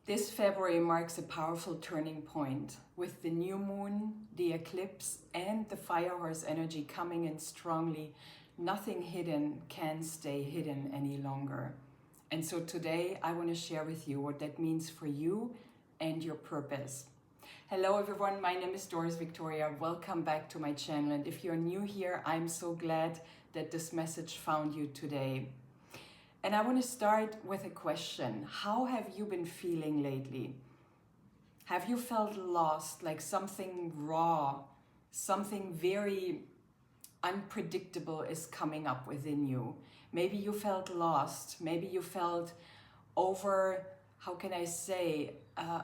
This February marks a powerful turning point with the new moon, the eclipse, and the fire horse energy coming in strongly. Nothing hidden can stay hidden any longer. And so today I want to share with you what that means for you and your purpose. Hello everyone, my name is Doris Victoria. Welcome back to my channel. And if you're new here, I'm so glad that this message found you today. And I want to start with a question. How have you been feeling lately? Have you felt lost, like something raw, something very unpredictable is coming up within you? Maybe you felt lost. Maybe you felt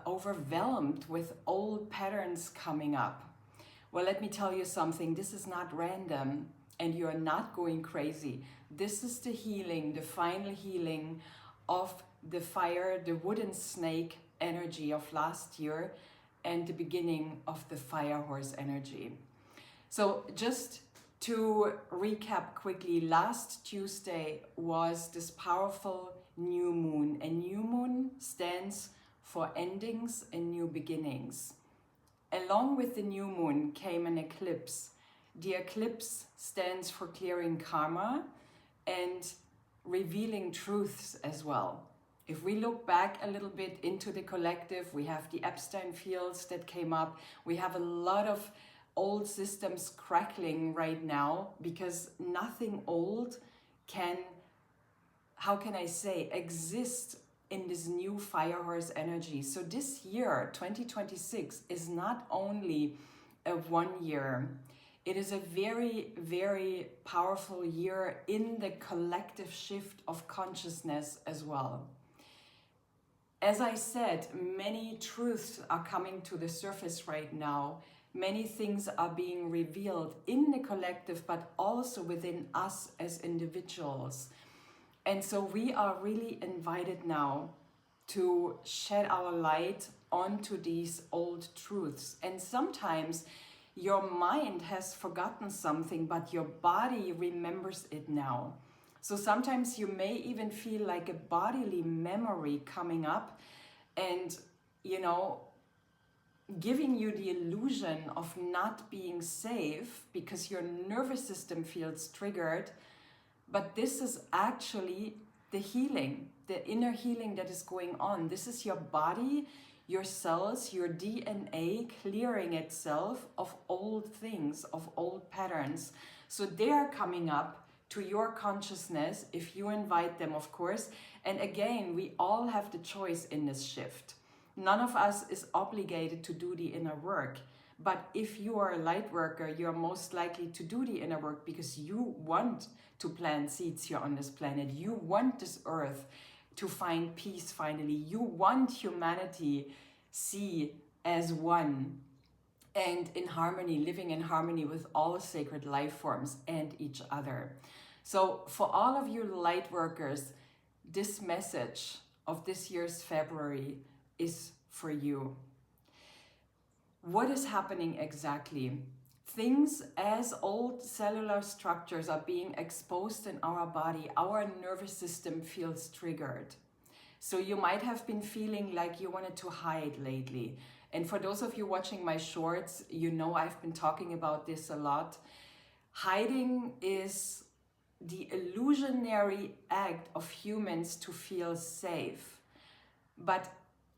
overwhelmed with old patterns coming up. Well, let me tell you something. This is not random. And you're not going crazy. This is the healing, the final healing of the fire, the wooden snake energy of last year and the beginning of the fire horse energy. So just to recap quickly, last Tuesday was this powerful new moon. And new moon stands for endings and new beginnings. Along with the new moon came an eclipse. The eclipse stands for clearing karma and revealing truths as well. If we look back a little bit into the collective, we have the Epstein fields that came up. We have a lot of old systems crackling right now because nothing old can, exist in this new fire horse energy. So this year, 2026, is not only a 1 year. It is a very, very powerful year in the collective shift of consciousness as well. As I said, many truths are coming to the surface right now. Many things are being revealed in the collective, but also within us as individuals. And so we are really invited now to shed our light onto these old truths. And sometimes your mind has forgotten something, but your body remembers it now. So sometimes you may even feel like a bodily memory coming up and, giving you the illusion of not being safe because your nervous system feels triggered. But this is actually the healing, the inner healing that is going on. This is your body, your cells, your DNA clearing itself of old things, of old patterns. So they are coming up to your consciousness if you invite them, of course. And again, we all have the choice in this shift. None of us is obligated to do the inner work. But if you are a light worker, you're most likely to do the inner work because you want to plant seeds here on this planet. You want this earth to find peace finally. You want humanity see as one and in harmony, living in harmony with all sacred life forms and each other. So for all of you light workers, this message of this year's February is for you. What is happening exactly? Things as old cellular structures are being exposed in our body, our nervous system feels triggered. So you might have been feeling like you wanted to hide lately. And for those of you watching my shorts, I've been talking about this a lot. Hiding is the illusionary act of humans to feel safe. But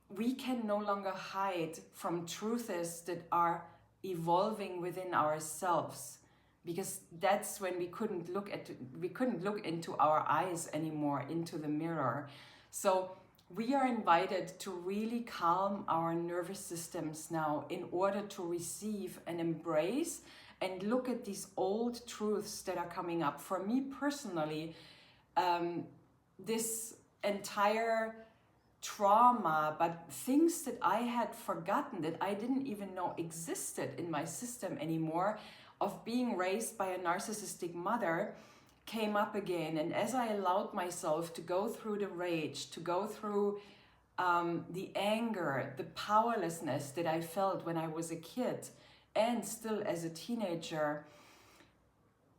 we can no longer hide from truths that are evolving within ourselves, because that's when we couldn't look into our eyes anymore, into the mirror. So we are invited to really calm our nervous systems now in order to receive and embrace and look at these old truths that are coming up. For me personally, this entire trauma, but things that I had forgotten, that I didn't even know existed in my system anymore, of being raised by a narcissistic mother, came up again. And as I allowed myself to go through the rage, to go through the anger, the powerlessness that I felt when I was a kid and still as a teenager,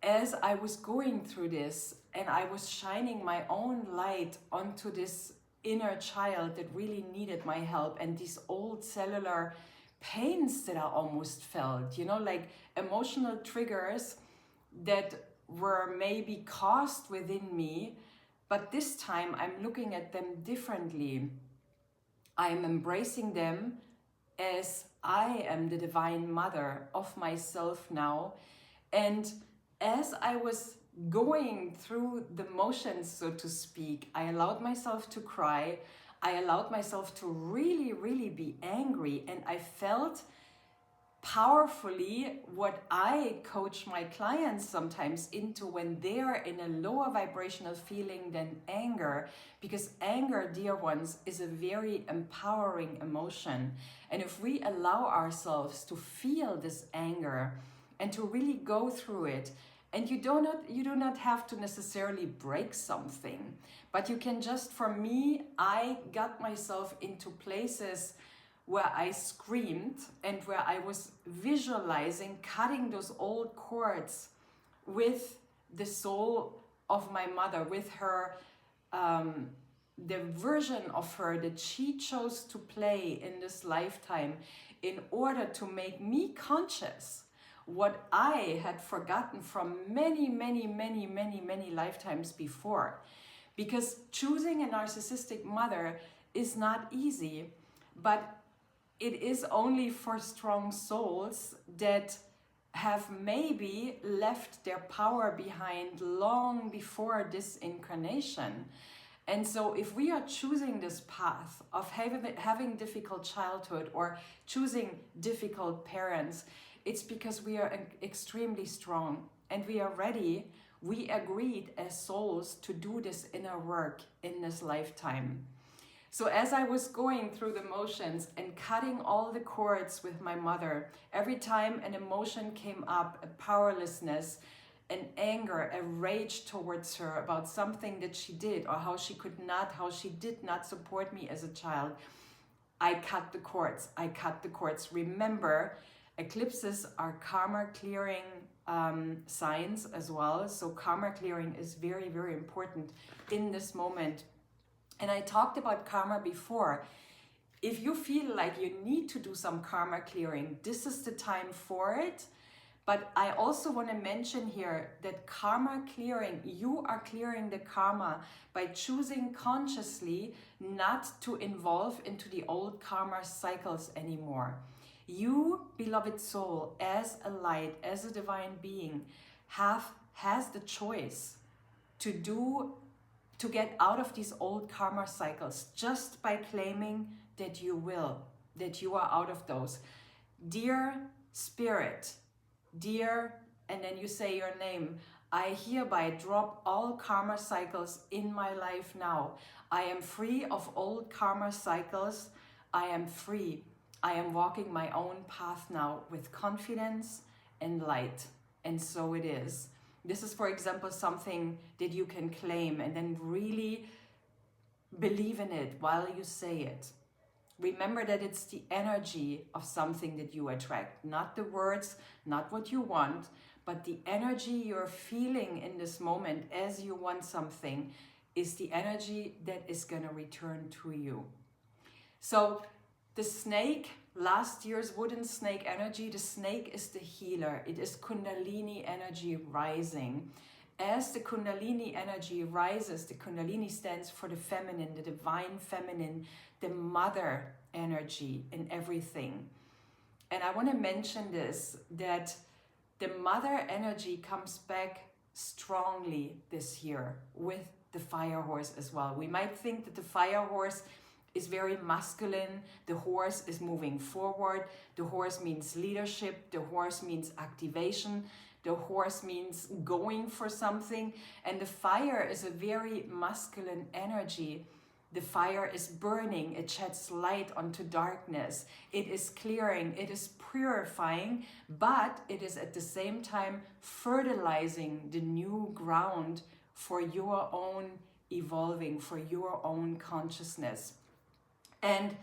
as I was going through this and I was shining my own light onto this inner child that really needed my help, and these old cellular pains that I almost felt, you know, like emotional triggers that were maybe caused within me, but this time I'm looking at them differently. I'm embracing them as I am the divine mother of myself now. And as I was going through the motions, so to speak, I allowed myself to cry. I allowed myself to really, really be angry. And I felt powerfully what I coach my clients sometimes into when they are in a lower vibrational feeling than anger, because anger, dear ones, is a very empowering emotion. And if we allow ourselves to feel this anger and to really go through it, and you do not have to necessarily break something, but you can just, for me, I got myself into places where I screamed and where I was visualizing cutting those old cords with the soul of my mother, with her, the version of her that she chose to play in this lifetime in order to make me conscious what I had forgotten from many, many, many, many, many lifetimes before. Because choosing a narcissistic mother is not easy, but it is only for strong souls that have maybe left their power behind long before this incarnation. And so if we are choosing this path of having difficult childhood or choosing difficult parents, it's because we are extremely strong and we are ready. We agreed as souls to do this inner work in this lifetime. So as I was going through the motions and cutting all the cords with my mother, every time an emotion came up, a powerlessness, an anger, a rage towards her about something that she did or how she did not support me as a child, I cut the cords. Remember, eclipses are karma clearing signs as well. So karma clearing is very, very important in this moment. And I talked about karma before. If you feel like you need to do some karma clearing, this is the time for it. But I also want to mention here that karma clearing, you are clearing the karma by choosing consciously not to involve into the old karma cycles anymore. You, beloved soul, as a light, as a divine being, has the choice to get out of these old karma cycles just by claiming that you are out of those. Dear Spirit, dear, and then you say your name, I hereby drop all karma cycles in my life now. I am free of old karma cycles. I am free. I am walking my own path now with confidence and light. And so it is. This is, for example, something that you can claim and then really believe in it while you say it. Remember that it's the energy of something that you attract, not the words, not what you want, but the energy you're feeling in this moment as you want something is the energy that is going to return to you. So the snake, last year's wooden snake energy, the snake is the healer. It is Kundalini energy rising. As the Kundalini energy rises, the Kundalini stands for the feminine, the divine feminine, the mother energy in everything. And I want to mention this, that the mother energy comes back strongly this year with the fire horse as well. We might think that the fire horse is very masculine. The horse is moving forward. The horse means leadership. The horse means activation. The horse means going for something. And the fire is a very masculine energy. The fire is burning. It sheds light onto darkness. It is clearing. It is purifying. But it is at the same time fertilizing the new ground for your own evolving, for your own consciousness. And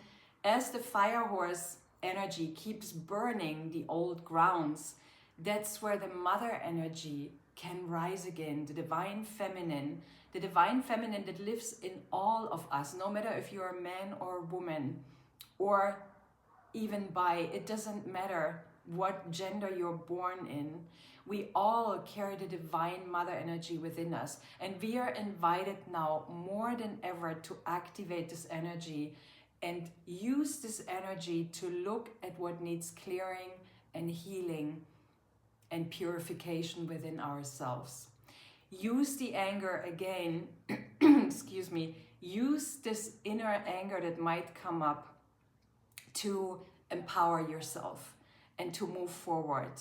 as the fire horse energy keeps burning the old grounds, that's where the mother energy can rise again. The divine feminine that lives in all of us, no matter if you're a man or a woman, or even bi, it doesn't matter what gender you're born in. We all carry the divine mother energy within us, and we are invited now more than ever to activate this energy and use this energy to look at what needs clearing and healing and purification within ourselves. Use the anger again, excuse me, use this inner anger that might come up to empower yourself and to move forward.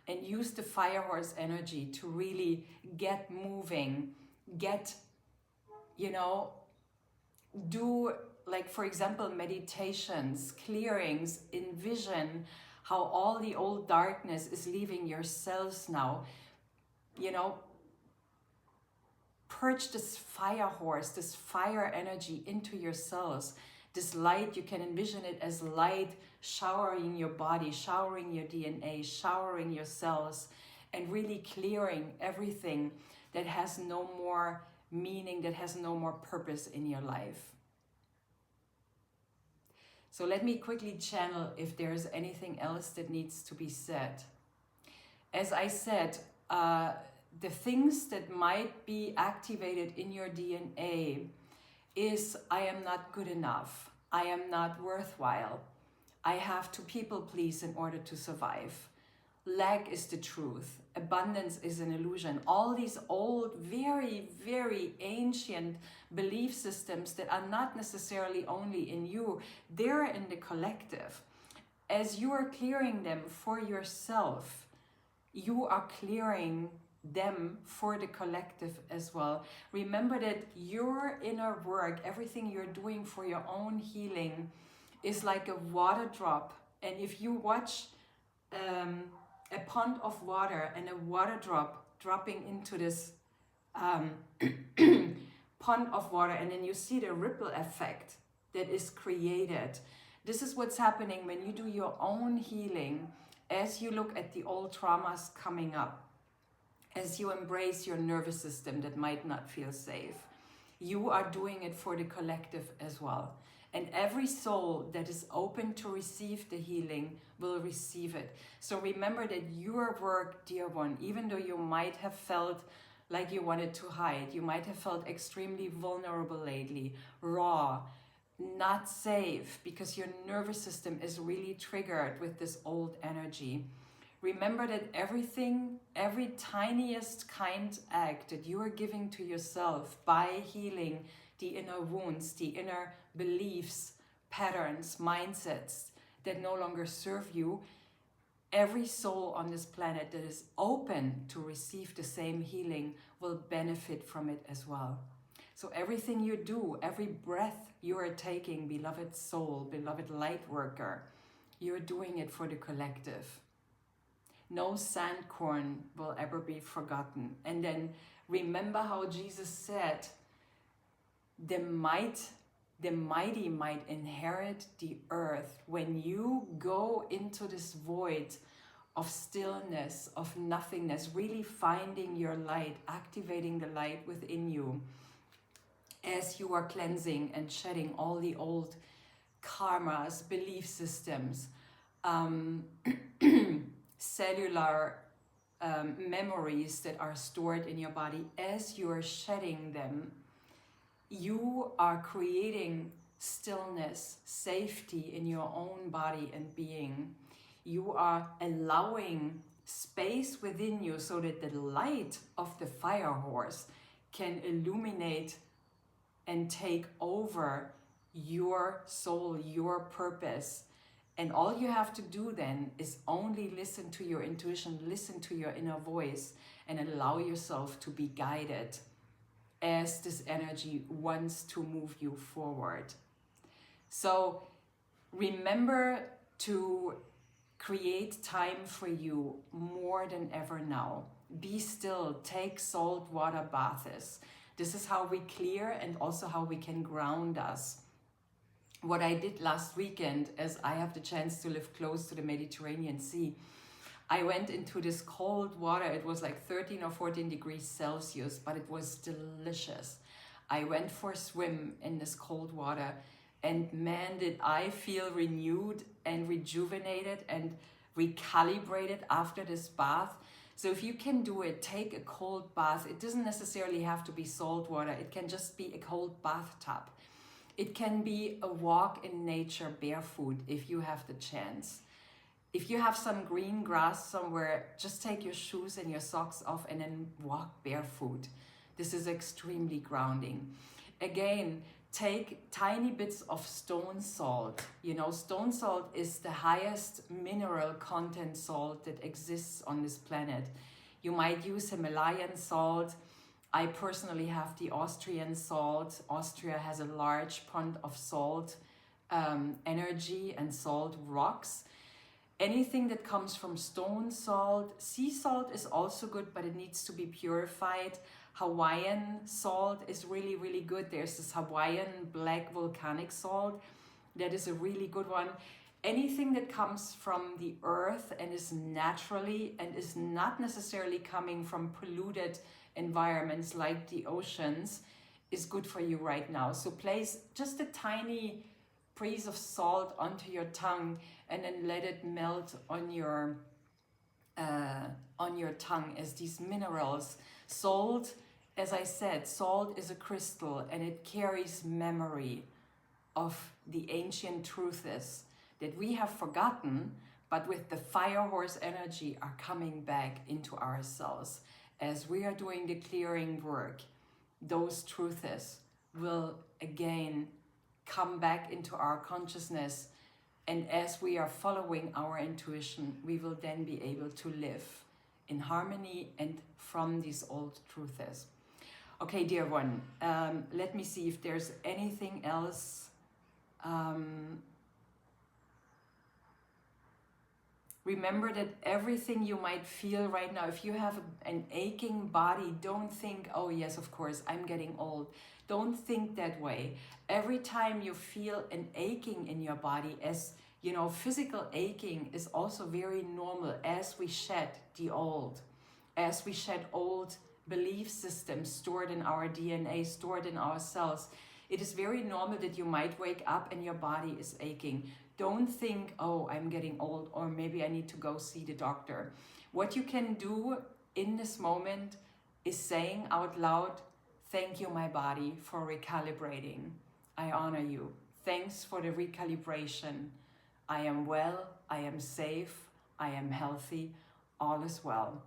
And use the fire horse energy to really get moving, do, like, for example, meditations, clearings, envision how all the old darkness is leaving your cells now. Purge this fire horse, this fire energy into your cells. This light, you can envision it as light showering your body, showering your DNA, showering your cells, and really clearing everything that has no more meaning, that has no more purpose in your life. So let me quickly channel if there's anything else that needs to be said. As I said, the things that might be activated in your DNA is I am not good enough, I am not worthwhile, I have to people please in order to survive, lack is the truth, abundance is an illusion. All these old, very, very ancient belief systems that are not necessarily only in you, they're in the collective. As you are clearing them for yourself, you are clearing them for the collective as well. Remember that your inner work, everything you're doing for your own healing, is like a water drop. And if you watch a pond of water and a water drop dropping into this pond of water, and then you see the ripple effect that is created. This is what's happening when you do your own healing, as you look at the old traumas coming up, as you embrace your nervous system that might not feel safe. You are doing it for the collective as well. And every soul that is open to receive the healing will receive it. So remember that your work, dear one, even though you might have felt like you wanted to hide, you might have felt extremely vulnerable lately, raw, not safe, because your nervous system is really triggered with this old energy. Remember that everything, every tiniest kind act that you are giving to yourself by healing the inner wounds, the inner beliefs, patterns, mindsets that no longer serve you, every soul on this planet that is open to receive the same healing will benefit from it as well. So everything you do, every breath you are taking, beloved soul, beloved light worker, you're doing it for the collective. No sandcorn will ever be forgotten. And then remember how Jesus said, the mighty might inherit the earth. When you go into this void of stillness, of nothingness, really finding your light, activating the light within you, as you are cleansing and shedding all the old karmas, belief systems, cellular memories that are stored in your body, as you are shedding them, you are creating stillness, safety in your own body and being. You are allowing space within you so that the light of the fire horse can illuminate and take over your soul, your purpose. And all you have to do then is only listen to your intuition, listen to your inner voice, and allow yourself to be guided as this energy wants to move you forward. So remember to create time for you more than ever now. Be still, take salt water baths. This is how we clear and also how we can ground us. What I did last weekend, as I have the chance to live close to the Mediterranean Sea, I went into this cold water. It was like 13 or 14 degrees Celsius, but it was delicious. I went for a swim in this cold water, and man, did I feel renewed and rejuvenated and recalibrated after this bath. So if you can do it, take a cold bath. It doesn't necessarily have to be salt water. It can just be a cold bathtub. It can be a walk in nature barefoot if you have the chance. If you have some green grass somewhere, just take your shoes and your socks off and then walk barefoot. This is extremely grounding. Again, take tiny bits of stone salt. You know, stone salt is the highest mineral content salt that exists on this planet. You might use Himalayan salt. I personally have the Austrian salt. Austria has a large pond of salt energy and salt rocks. Anything that comes from stone salt, sea salt is also good, but it needs to be purified. Hawaiian salt is really, really good. There's this Hawaiian black volcanic salt that is a really good one. Anything that comes from the earth and is naturally and is not necessarily coming from polluted environments like the oceans is good for you right now. So place just a tiny piece of salt onto your tongue and then let it melt on your tongue as these minerals. Salt, as I said, salt is a crystal and it carries memory of the ancient truths that we have forgotten, but with the fire horse energy are coming back into ourselves. As we are doing the clearing work, those truths will again come back into our consciousness, and as we are following our intuition, we will then be able to live in harmony and from these old truths. Okay, dear one, let me see if there's anything else. Remember that everything you might feel right now, if you have an aching body, don't think, oh yes, of course, I'm getting old. Don't think that way. Every time you feel an aching in your body, as you know, physical aching is also very normal as we shed the old, as we shed old belief systems stored in our DNA, stored in our cells. It is very normal that you might wake up and your body is aching. Don't think, oh, I'm getting old, or maybe I need to go see the doctor. What you can do in this moment is saying out loud, thank you, my body, for recalibrating. I honor you. Thanks for the recalibration. I am well, I am safe, I am healthy, all is well.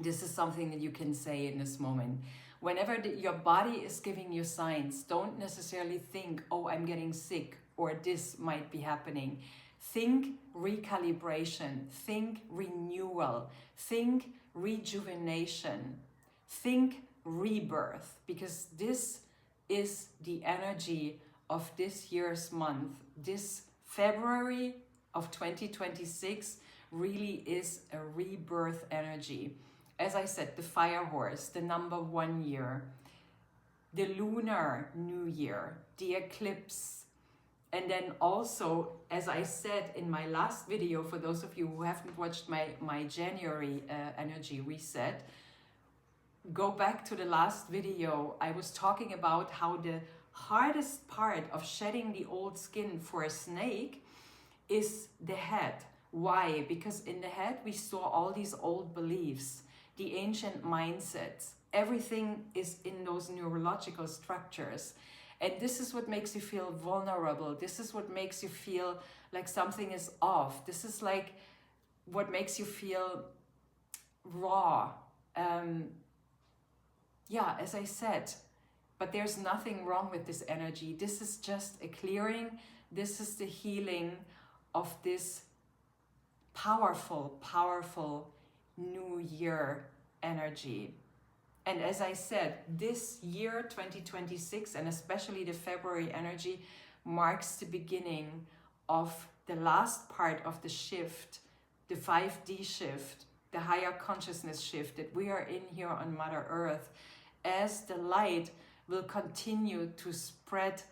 This is something that you can say in this moment. Whenever your body is giving you signs, don't necessarily think, oh, I'm getting sick, or this might be happening. Think recalibration, think renewal, think rejuvenation, think rebirth, because this is the energy of this year's month. This February of 2026 really is a rebirth energy. As I said, the fire horse, the number 1 year, the lunar new year, the eclipse. And then also, as I said in my last video, for those of you who haven't watched my January energy reset, go back to the last video. I was talking about how the hardest part of shedding the old skin for a snake is the head. Why? Because in the head we store all these old beliefs, the ancient mindsets. Everything is in those neurological structures. And this is what makes you feel vulnerable. This is what makes you feel like something is off. This is like what makes you feel raw. Yeah, as I said, but there's nothing wrong with this energy. This is just a clearing. This is the healing of this powerful, powerful new year energy. And as I said, this year, 2026, and especially the February energy, marks the beginning of the last part of the shift, the 5D shift, the higher consciousness shift that we are in here on Mother Earth, as the light will continue to spread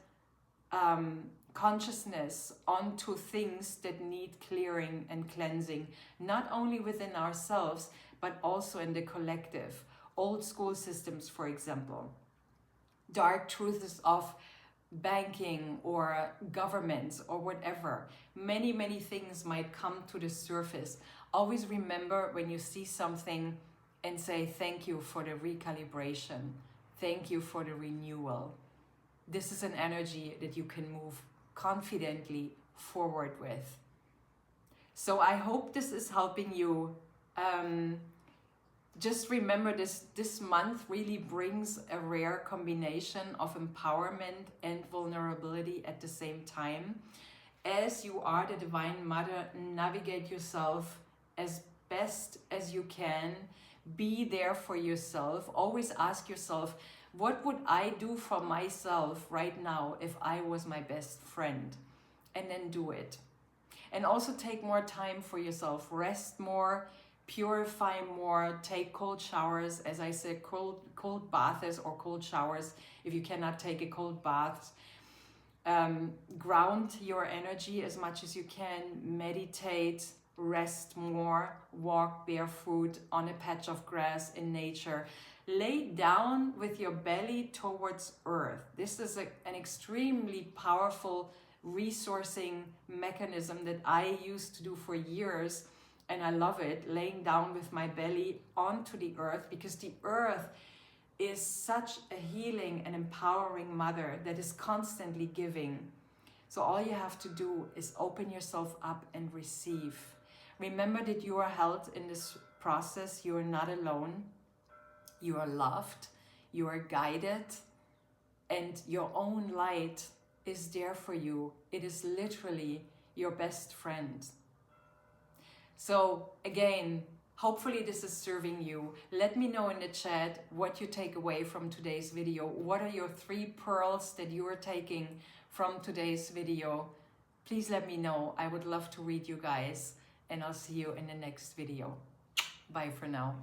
consciousness onto things that need clearing and cleansing, not only within ourselves, but also in the collective. Old school systems, for example. Dark truths of banking or governments or whatever. Many, many things might come to the surface. Always remember when you see something and say thank you for the recalibration. Thank you for the renewal. This is an energy that you can move confidently forward with. So I hope this is helping you. Just remember this month really brings a rare combination of empowerment and vulnerability at the same time. As you are the Divine Mother, navigate yourself as best as you can. Be there for yourself. Always ask yourself, what would I do for myself right now if I was my best friend? And then do it. And also take more time for yourself. Rest more, purify more, take cold showers. As I said, cold baths or cold showers if you cannot take a cold bath. Ground your energy as much as you can. Meditate, rest more, walk barefoot on a patch of grass in nature. Lay down with your belly towards earth. This is an extremely powerful resourcing mechanism that I used to do for years, and I love it, laying down with my belly onto the earth, because the earth is such a healing and empowering mother that is constantly giving. So all you have to do is open yourself up and receive. Remember that you are held in this process. You are not alone. You are loved, you are guided, and your own light is there for you. It is literally your best friend. So again, hopefully this is serving you. Let me know in the chat what you take away from today's video. What are your 3 pearls that you are taking from today's video? Please let me know. I would love to read you guys, and I'll see you in the next video. Bye for now.